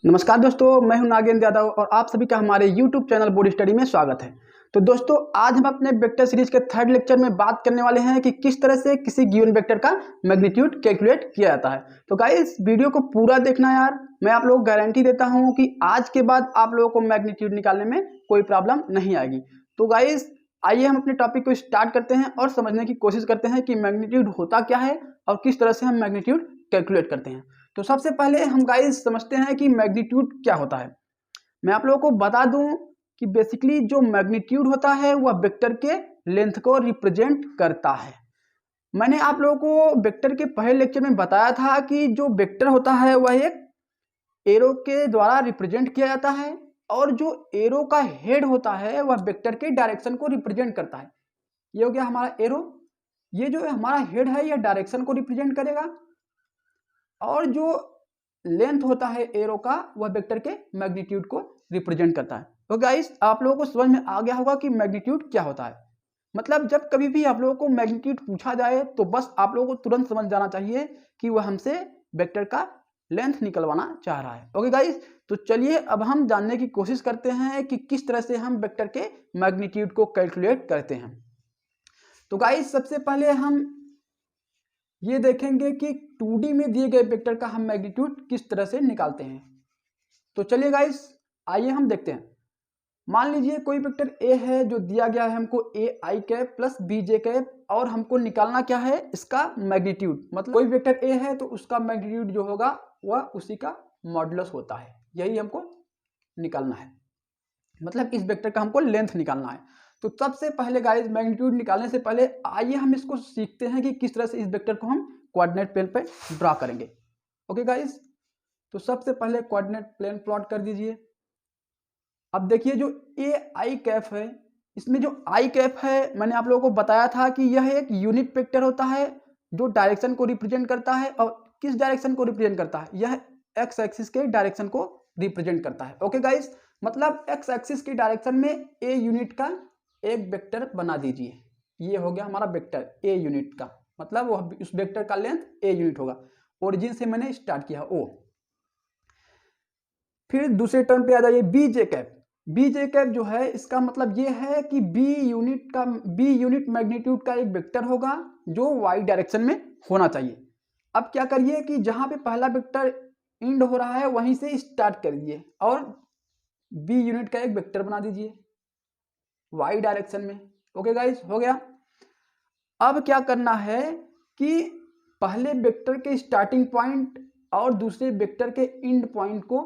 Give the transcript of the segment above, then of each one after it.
नमस्कार दोस्तों, मैं हूं नागेंद्र यादव और आप सभी का हमारे YouTube चैनल बोर्ड स्टडी में स्वागत है। तो दोस्तों, आज हम अपने वेक्टर सीरीज के थर्ड लेक्चर में बात करने वाले हैं कि किस तरह से किसी गिवन वेक्टर का मैग्नीट्यूड कैलकुलेट किया जाता है। तो गाइस, वीडियो को पूरा देखना यार। मैं आप लोगों को गारंटी देता हूं कि आज के बाद आप लोगों को मैग्नीट्यूड निकालने में कोई प्रॉब्लम नहीं आएगी। तो गाइस, आइए हम अपने टॉपिक को स्टार्ट करते हैं और समझने की कोशिश करते हैं कि मैग्नीट्यूड होता क्या है और किस तरह से हम मैग्नीट्यूड कैलकुलेट करते हैं। तो सबसे पहले हम गाइस समझते हैं कि मैग्नीट्यूड क्या होता है। मैं आप लोगों को बता दूं कि बेसिकली जो मैग्नीट्यूड होता है वह वेक्टर के लेंथ को रिप्रेजेंट करता है। मैंने आप लोगों को वेक्टर के पहले लेक्चर में बताया था कि जो वेक्टर होता है वह एक एरो के द्वारा रिप्रेजेंट किया जाता है और जो एरो का हेड होता है वह वेक्टर के डायरेक्शन को रिप्रेजेंट करता है। ये हो गया हमारा एरो। ये जो हमारा हेड है यह डायरेक्शन को रिप्रेजेंट करेगा और जो लेंथ होता है एरो का वह वेक्टर के मैग्नीट्यूड को रिप्रेजेंट करता है। तो गाइस, आप लोगों को समझ में आ गया होगा कि मैग्नीट्यूड क्या होता है। मतलब जब कभी भी आप लोगों को मैग्नीट्यूड पूछा जाए तो बस आप लोगों को तुरंत समझ जाना चाहिए कि वह हमसे वेक्टर का लेंथ निकलवाना चाह रहा है। ओके गाइस, तो चलिए अब हम जानने की कोशिश करते हैं कि किस तरह से हम वेक्टर के मैग्नीट्यूड को कैलकुलेट करते हैं। तो गाइस, सबसे पहले हम ये देखेंगे कि 2D में दिए गए वेक्टर का हम मैग्नीट्यूड किस तरह से निकालते हैं। तो चलिए गाइस, आइए हम देखते हैं। मान लीजिए कोई वेक्टर ए है जो दिया गया है हमको A I cap plus B J cap और हमको निकालना क्या है, इसका मैग्नीट्यूड। मतलब कोई वेक्टर ए है तो उसका मैग्नीट्यूड जो होगा वह उसी का मॉडुलस होता है। यही हमको निकालना है, मतलब इस वेक्टर का हमको लेंथ निकालना है। तो सबसे पहले गाइस, मैग्नीट्यूड निकालने से पहले आइए हम इसको सीखते हैं कि किस तरह से इस वेक्टर को हम कोऑर्डिनेट प्लेन पे ड्रा करेंगे। ओके गाइस, तो सबसे पहले कोऑर्डिनेट प्लेन प्लॉट कर दीजिए। अब देखिए जो ए आई कैप है, इसमें जो आई कैप है मैंने आप लोगों को बताया था कि यह एक यूनिट वेक्टर होता है जो डायरेक्शन को रिप्रेजेंट करता है। और किस डायरेक्शन को रिप्रेजेंट करता है, यह एक्स एक्सिस के डायरेक्शन को रिप्रेजेंट करता है। ओके गाइस, मतलब एक्स एक्सिस की डायरेक्शन में ए यूनिट का एक वेक्टर बना दीजिए। ये हो गया हमारा वेक्टर ए यूनिट का, मतलब वह उस वेक्टर का लेंथ ए यूनिट होगा। ओरिजिन से मैंने स्टार्ट किया ओ। फिर दूसरे टर्म पे आ जाइए B J cap. B J cap जो है इसका मतलब ये है कि बी यूनिट मैग्नीट्यूड का एक वेक्टर होगा जो वाई डायरेक्शन में होना चाहिए। अब क्या करिए कि जहां पे पहला वेक्टर इंड हो रहा है वहीं से स्टार्ट करिए और बी यूनिट का एक वेक्टर बना दीजिए वाई डायरेक्शन में। ओके गाइस, हो गया। अब क्या करना है कि पहले वेक्टर के स्टार्टिंग पॉइंट और दूसरे वेक्टर के एंड पॉइंट को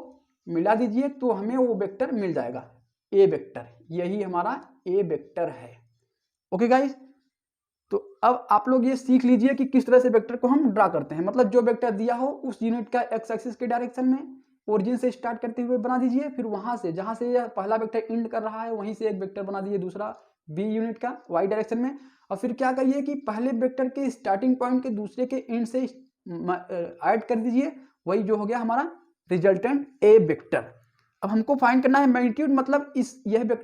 मिला दीजिए तो हमें वो वेक्टर मिल जाएगा ए वेक्टर। यही हमारा ए वेक्टर है। ओके गाइस, तो अब आप लोग ये सीख लीजिए कि किस तरह से वेक्टर को हम ड्रा करते हैं। मतलब जो वेक्टर दिया हो उस यूनिट का एक्स एक्सिस के डायरेक्शन में ओरिजिन से स्टार्ट करते हुए बना दीजिए। फिर वहां से जहां से यह पहला वेक्टर एंड कर रहा है वहीं से एक वेक्टर बना दीजिए दूसरा बी यूनिट का वाई डायरेक्शन में। और फिर क्या करिए कि पहले वेक्टर के स्टार्टिंग पॉइंट के दूसरे के एंड से ऐड कर दीजिए। वही जो हो गया हमारा रिजल्टेंट ए वेक्टर। अब हमको फाइंड करना है मैग्नीट्यूड, मतलब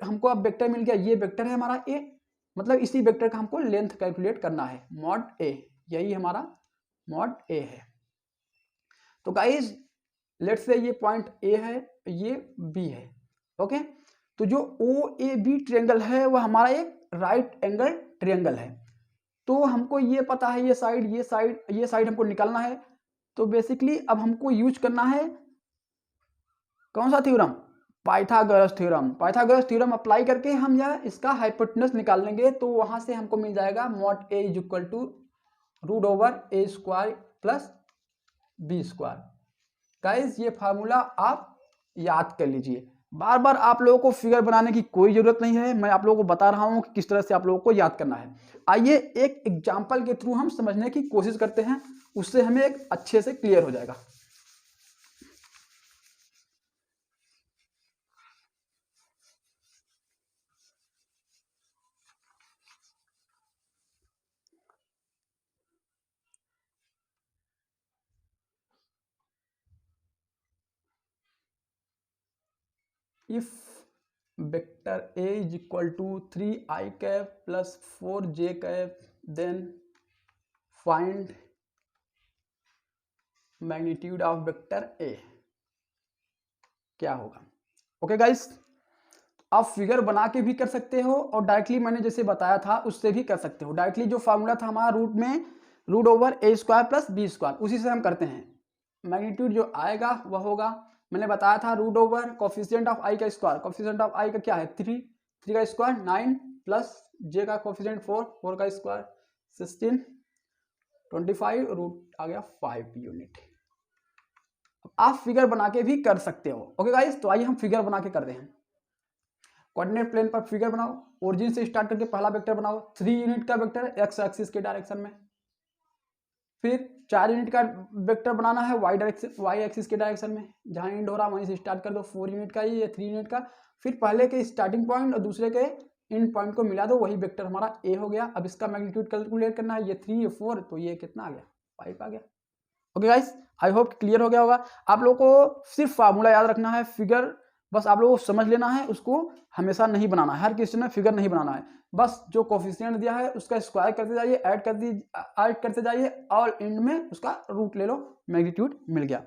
हमको अब वेक्टर मिल गया, ये वेक्टर है हमारा ए। मतलब इसी वेक्टर का हमको लेंथ कैलकुलेट करना है, मॉड ए। यही हमारा मॉड ए है। तो गाइस, लेट्स से ये पॉइंट ए है, ये बी है। ओके, तो जो ओ ए बी ट्रायंगल है वह हमारा एक राइट एंगल ट्रायंगल है। तो हमको ये पता है ये साइड हमको निकालना है। तो बेसिकली अब हमको यूज करना है कौन सा theorem, Pythagoras theorem. Pythagoras theorem apply करके हम यह इसका हाइपोटेनस निकाल लेंगे। तो वहां से हमको मिल जाएगा mod A is equal to root over A square plus B square. Guys, ये फार्मूला आप याद कर लीजिए। बार बार आप लोगों को फिगर बनाने की कोई जरूरत नहीं है, मैं आप लोगों को बता रहा हूं कि किस तरह से आप लोगों को याद करना है। आइए एक एग्जांपल के थ्रू हम समझने की कोशिश करते हैं, उससे हमें एक अच्छे से क्लियर हो जाएगा। If vector a is equal to 3 I cap plus 4 j cap, then find magnitude of vector a। क्या होगा। ओके गाइस, आप फिगर बना के भी कर सकते हो और डायरेक्टली मैंने जैसे बताया था उससे भी कर सकते हो। डायरेक्टली जो फार्मूला था हमारा रूट में root over A square plus B square, उसी से हम करते हैं। मैग्नीट्यूड जो आएगा वह होगा, मैंने बताया था रूट ओवर कोफिशिएंट ऑफ आई का स्क्वायर, कोफिशिएंट ऑफ आई का क्या है 3, 3 का स्क्वायर 9 प्लस जे का कोफिशिएंट 4, 4 का स्क्वायर 16, 25 रूट आ गया 5 यूनिट। आप फिगर बना के भी कर सकते हो। ओके गाइस, तो आइए हम फिगर बना के करते हैं। कोऑर्डिनेट प्लेन पर फिगर बनाओ, ओरिजिन से स्टार्ट करके पहला वेक्टर बनाओ 3 यूनिट का वेक्टर एक्स एक्सिस के डायरेक्शन में, फिर 4 यूनिट का वेक्टर बनाना है वाई एक्सिस के डायरेक्शन में, जहां एंड हो रहा वहीं से स्टार्ट कर दो 4 यूनिट का, ये 3 यूनिट का, फिर पहले के स्टार्टिंग पॉइंट और दूसरे के एंड पॉइंट को मिला दो, वही वेक्टर हमारा ए हो गया। अब इसका मैग्नीट्यूड कैलकुलेट करना है, ये 3 ये 4, तो ये कितना आ गया 5 आ गया। Okay guys, I hope clear हो गया होगा। आप लोगों को सिर्फ फार्मूला याद रखना है, फिगर बस आप लोगों को समझ लेना है, उसको हमेशा नहीं बनाना है, हर क्वेश्चन में फिगर नहीं बनाना है। बस जो कोफिशिएंट दिया है उसका स्क्वायर करते जाइए, ऐड करते जाइए और एंड में उसका रूट ले लो, मैग्नीट्यूड मिल गया।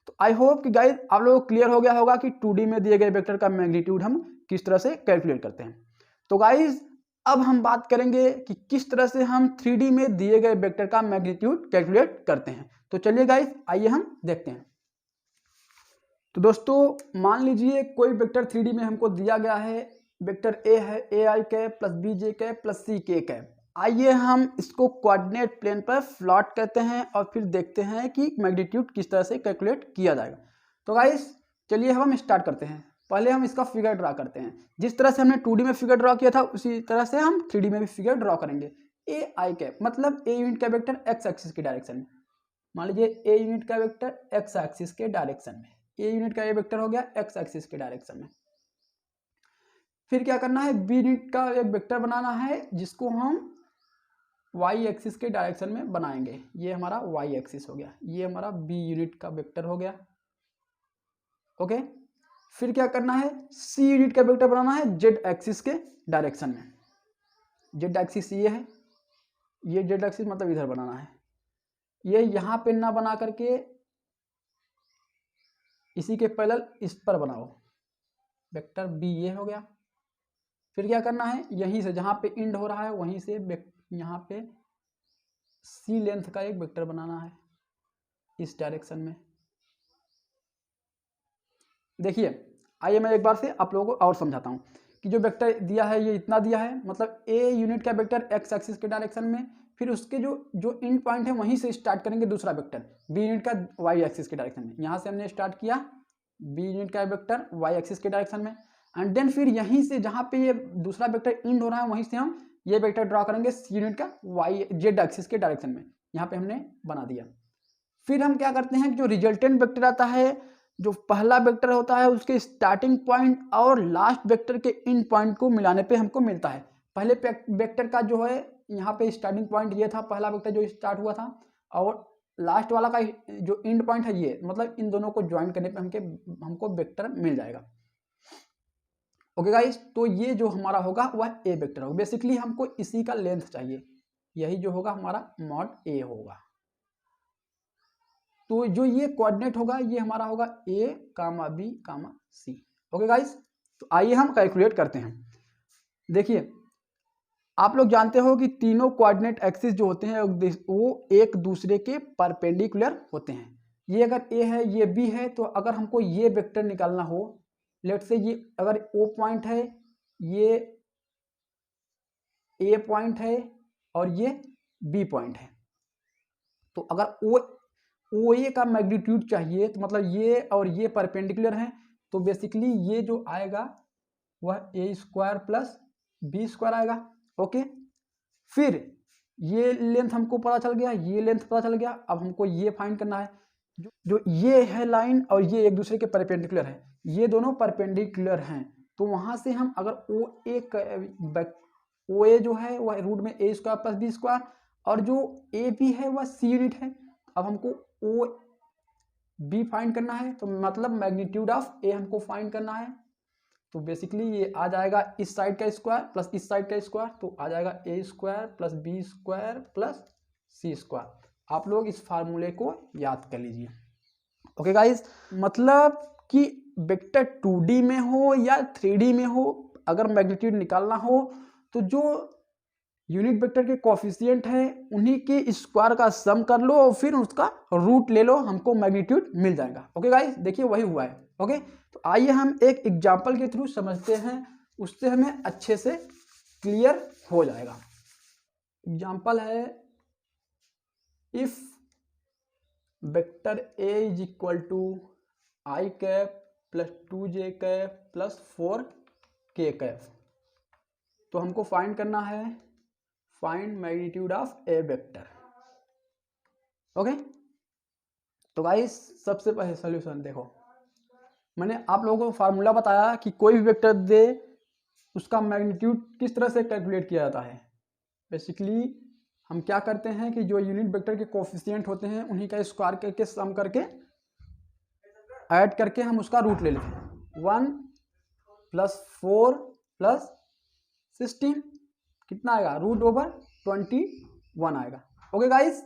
तो आई होप कि गाइस आप लोगों को क्लियर हो गया होगा कि 2D में दिए गए वेक्टर का मैग्नीट्यूड हम किस तरह से कैलकुलेट करते हैं। तो गाइस अब हम बात करेंगे कि किस तरह से हम 3D में दिए गए वेक्टर का मैग्नीट्यूड कैलकुलेट करते हैं। तो चलिए गाइस आइए हम देखते हैं। तो दोस्तों मान लीजिए कोई वेक्टर 3D में हमको दिया गया है, वेक्टर ए है ए आई के प्लस बी जे के प्लस सी के है। आइए हम इसको कोऑर्डिनेट प्लेन पर प्लॉट करते हैं और फिर देखते हैं कि मैग्नीट्यूड किस तरह से कैलकुलेट किया जाएगा। तो गाइस चलिए हम स्टार्ट करते हैं। पहले हम इसका फिगर ड्रा करते हैं। जिस तरह से हमने 2D में फिगर ड्रा किया था उसी तरह से हम 3D में भी फिगर ड्रा करेंगे। ए आई कैप मतलब ए यूनिट का वेक्टर एक्स एक्सिस के डायरेक्शन में, मान लीजिए ए यूनिट का वेक्टर एक्स एक्सिस के डायरेक्शन में, ए यूनिट का ये वेक्टर हो गया एक्स एक्सिस के डायरेक्शन में। फिर क्या करना है, बी यूनिट का एक वेक्टर बनाना है जिसको हम वाई एक्सिस के डायरेक्शन में बनाएंगे। ये हमारा वाई एक्सिस हो गया, ये हमारा बी यूनिट का वेक्टर हो गया। ओके, फिर क्या करना है, सी यूनिट का वेक्टर बनाना है जेड एक्सिस के डायरेक्शन में। जेड एक्सिस ये है, ये जेड एक्सिस मतलब इधर बनाना है, ये यहां पे ना बना करके इसी के पैरेलल इस पर बनाओ, वेक्टर बी ये हो गया। फिर क्या करना है, यहीं से जहां पे एंड हो रहा है वहीं से यहाँ पे सी लेंथ का एक वेक्टर बनाना है इस डायरेक्शन में। देखिए आइए मैं एक बार से आप लोगों को और समझाता हूँ कि जो वेक्टर दिया है ये इतना दिया है, मतलब ए यूनिट का वेक्टर एक्स एक्सिस के डायरेक्शन में, फिर उसके जो एंड पॉइंट है वहीं से स्टार्ट करेंगे दूसरा वेक्टर बी यूनिट का वाई एक्सिस के डायरेक्शन में। यहाँ से हमने स्टार्ट किया बी यूनिट का वेक्टर वाई एक्सिस के डायरेक्शन में, एंड देन फिर यहीं से जहाँ पे ये दूसरा वेक्टर एंड हो रहा है वहीं से हम ये वेक्टर ड्रा करेंगे सी यूनिट का वाई जेड एक्सिस के डायरेक्शन में। यहाँ पे हमने बना दिया। फिर हम क्या करते हैं कि जो रिजल्टेंट वेक्टर आता है, जो पहला वेक्टर होता है उसके स्टार्टिंग पॉइंट और लास्ट वेक्टर के एंड पॉइंट को मिलाने पे हमको मिलता है। पहले वेक्टर का जो है यहाँ पे स्टार्टिंग पॉइंट ये था, पहला वेक्टर जो स्टार्ट हुआ था, और लास्ट वाला का जो एंड पॉइंट है ये, मतलब इन दोनों को ज्वाइन करने पे हमको वेक्टर मिल जाएगा। ओके गाइस, तो ये जो हमारा होगा वह ए वेक्टर होगा। बेसिकली हमको इसी का लेंथ चाहिए, यही जो होगा हमारा मॉड ए होगा। तो जो ये कोऑर्डिनेट होगा ये हमारा होगा ए कामा बी कामा सी। ओके गाइस, तो आइए हम कैलकुलेट करते हैं। देखिए आप लोग जानते हो कि तीनों कोऑर्डिनेट एक्सिस जो होते हैं वो एक दूसरे के परपेंडिकुलर होते हैं। ये अगर ए है ये बी है, तो अगर हमको ये वेक्टर निकालना हो, लेट से ये अगर ओ पॉइंट है, ये ए पॉइंट है और ये बी पॉइंट है, तो अगर ओ ए का मैग्नीट्यूड चाहिए तो मतलब ये और ये परपेंडिकुलर हैं, तो बेसिकली ये जो आएगा वह ए स्क्वायर प्लस बी स्क्वायर आएगा। ओके, फिर ये लेंथ हमको पता चल गया, ये लेंथ पता चल गया। अब हमको ये फाइंड करना है, जो ये है लाइन और ये एक दूसरे के परपेंडिकुलर है, ये दोनों परपेंडिकुलर हैं, तो वहां से हम अगर ओ ए जो है वह रूट में ए स्क्वायर प्लस बी स्क्वायर, और जो ए बी है वह सी यूनिट है। अब हमको ओ बी फाइंड करना है, तो मतलब मैग्नीट्यूड ऑफ ए हमको फाइंड करना है। तो बेसिकली ये आ जाएगा इस साइड का स्क्वायर प्लस इस साइड का स्क्वायर, तो आ जाएगा A square plus B square plus C square. आप लोग इस फार्मूले को याद कर लीजिए। ओके गाइस, मतलब कि वेक्टर 2D में हो या 3D में हो, अगर मैग्नीट्यूड निकालना हो तो जो यूनिट वेक्टर के कोफिशिएंट है उन्हीं के स्क्वायर का सम कर लो और फिर उसका रूट ले लो, हमको मैग्नीट्यूड मिल जाएगा। ओके गाइस, देखिए वही हुआ है। ओके, तो आइए हम एक एग्जांपल के थ्रू समझते हैं, उससे हमें अच्छे से क्लियर हो जाएगा। एग्जांपल है, if vector A is equal to I cap plus 2j cap plus 4k cap, तो हमको फाइंड करना है find magnitude of A vector. Okay, तो गाइस सबसे पहले सॉल्यूशन देखो, मैंने आप लोगों को फार्मूला बताया कि कोई भी वेक्टर दे उसका मैग्नीट्यूड किस तरह से कैलकुलेट किया जाता है। बेसिकली हम क्या करते हैं कि जो यूनिट वेक्टर के कोफिशिएंट होते हैं उन्हीं का स्क्वायर करके सम करके ऐड करके हम उसका रूट ले लेते हैं। 1 + 4 + 16 कितना आएगा, √21 आएगा। ओके गाइस,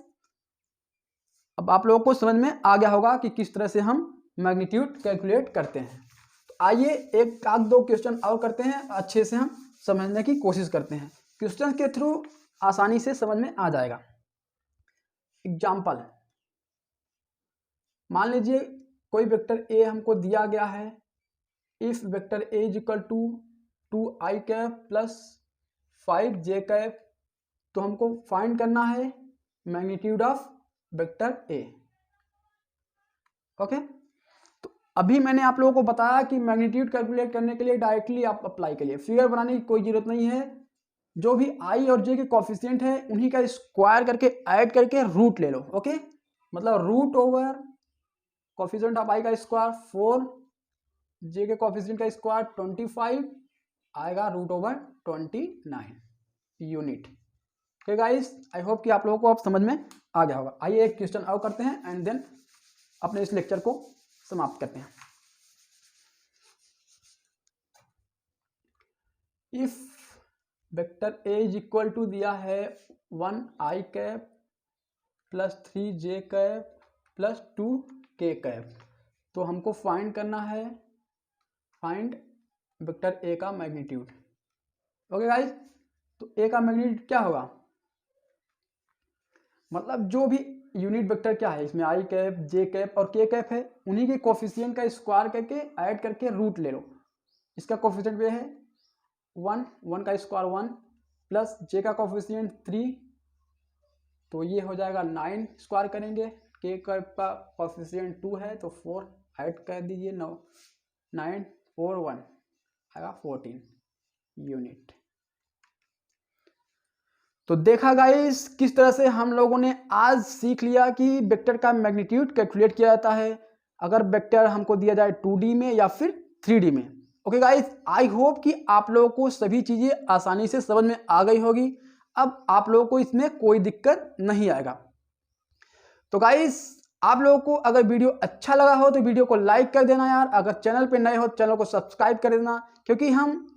अब आप लोगों को समझ में आ गया होगा कि किस तरह से हम मैग्नीट्यूड कैलकुलेट करते हैं। तो आइए एक आध दो क्वेश्चन और करते हैं, अच्छे से हम समझने की कोशिश करते हैं, क्वेश्चन के थ्रू आसानी से समझ में आ जाएगा। एग्जाम्पल, मान लीजिए कोई वेक्टर ए हमको दिया गया है, if vector A is equal to 2i cap plus 5j cap, तो हमको फाइंड करना है magnitude of vector A. Okay, तो अभी मैंने आप लोगों को बताया कि मैग्नीट्यूड कैलकुलेट करने के लिए डायरेक्टली आप अप्लाई करिए, फिगर बनाने की कोई जरूरत नहीं है। जो भी आई और जे के कोफिशिएंट है उन्हीं का स्क्वायर करके ऐड करके रूट ले लो। ओके, मतलब रूट ओवर कोफिशिएंट ऑफ आई का स्क्वायर 4, जे के कोफिशिएंट का स्क्वायर 25 आएगा, √29 unit. Okay guys, I hope कि आप लोगों को अब समझ में आ गया होगा। आइए एक क्वेश्चन और करते हैं एंड देन अपने इस लेक्चर को समाप्त करते हैं। If vector A is equal to दिया है 1i cap plus 3j cap plus 2k cap, तो हमको फाइंड करना है फाइंड वेक्टर ए का मैग्नीट्यूड। ओके गाइस, तो ए का मैग्नीट्यूड क्या होगा, मतलब जो भी यूनिट वेक्टर क्या है इसमें आई कैप, जे कैप और के कैप है, उन्हीं के कोफिशिएंट का स्क्वायर करके ऐड करके रूट ले लो। इसका कोफिशिएंट ये है 1 का स्क्वायर 1 प्लस जे का कोफिशिएंट 3, तो ये हो जाएगा 9 स्क्वायर करेंगे, के कैप का कोफिशिएंट 2 है तो 4 ऐड कर दीजिए, 9 4 1 आएगा 14 यूनिट। तो देखा गाइस किस तरह से हम लोगों ने आज सीख लिया कि वेक्टर का मैग्नीट्यूड कैलकुलेट किया जाता है अगर वेक्टर हमको दिया जाए 2D में या फिर 3D में। ओके गाइस, आई होप कि आप लोगों को सभी चीज़ें आसानी से समझ में आ गई होगी। अब आप लोगों को इसमें कोई दिक्कत नहीं आएगा। तो गाइस, आप लोगों को अगर वीडियो अच्छा लगा हो तो वीडियो को लाइक कर देना यार, अगर चैनल पे नए हो तो चैनल को सब्सक्राइब कर देना, क्योंकि हम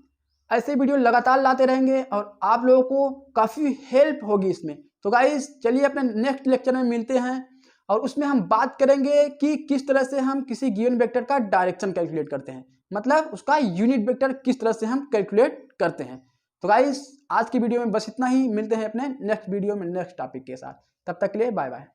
ऐसे वीडियो लगातार लाते रहेंगे और आप लोगों को काफ़ी हेल्प होगी इसमें। तो गाइस चलिए अपने नेक्स्ट लेक्चर में मिलते हैं और उसमें हम बात करेंगे कि किस तरह से हम किसी गिवन वेक्टर का डायरेक्शन कैलकुलेट करते हैं, मतलब उसका यूनिट वेक्टर किस तरह से हम कैलकुलेट करते हैं। तो गाइस आज की वीडियो में बस इतना ही, मिलते हैं अपने नेक्स्ट वीडियो में नेक्स्ट टॉपिक के साथ, तब तक के लिए बाय बाय।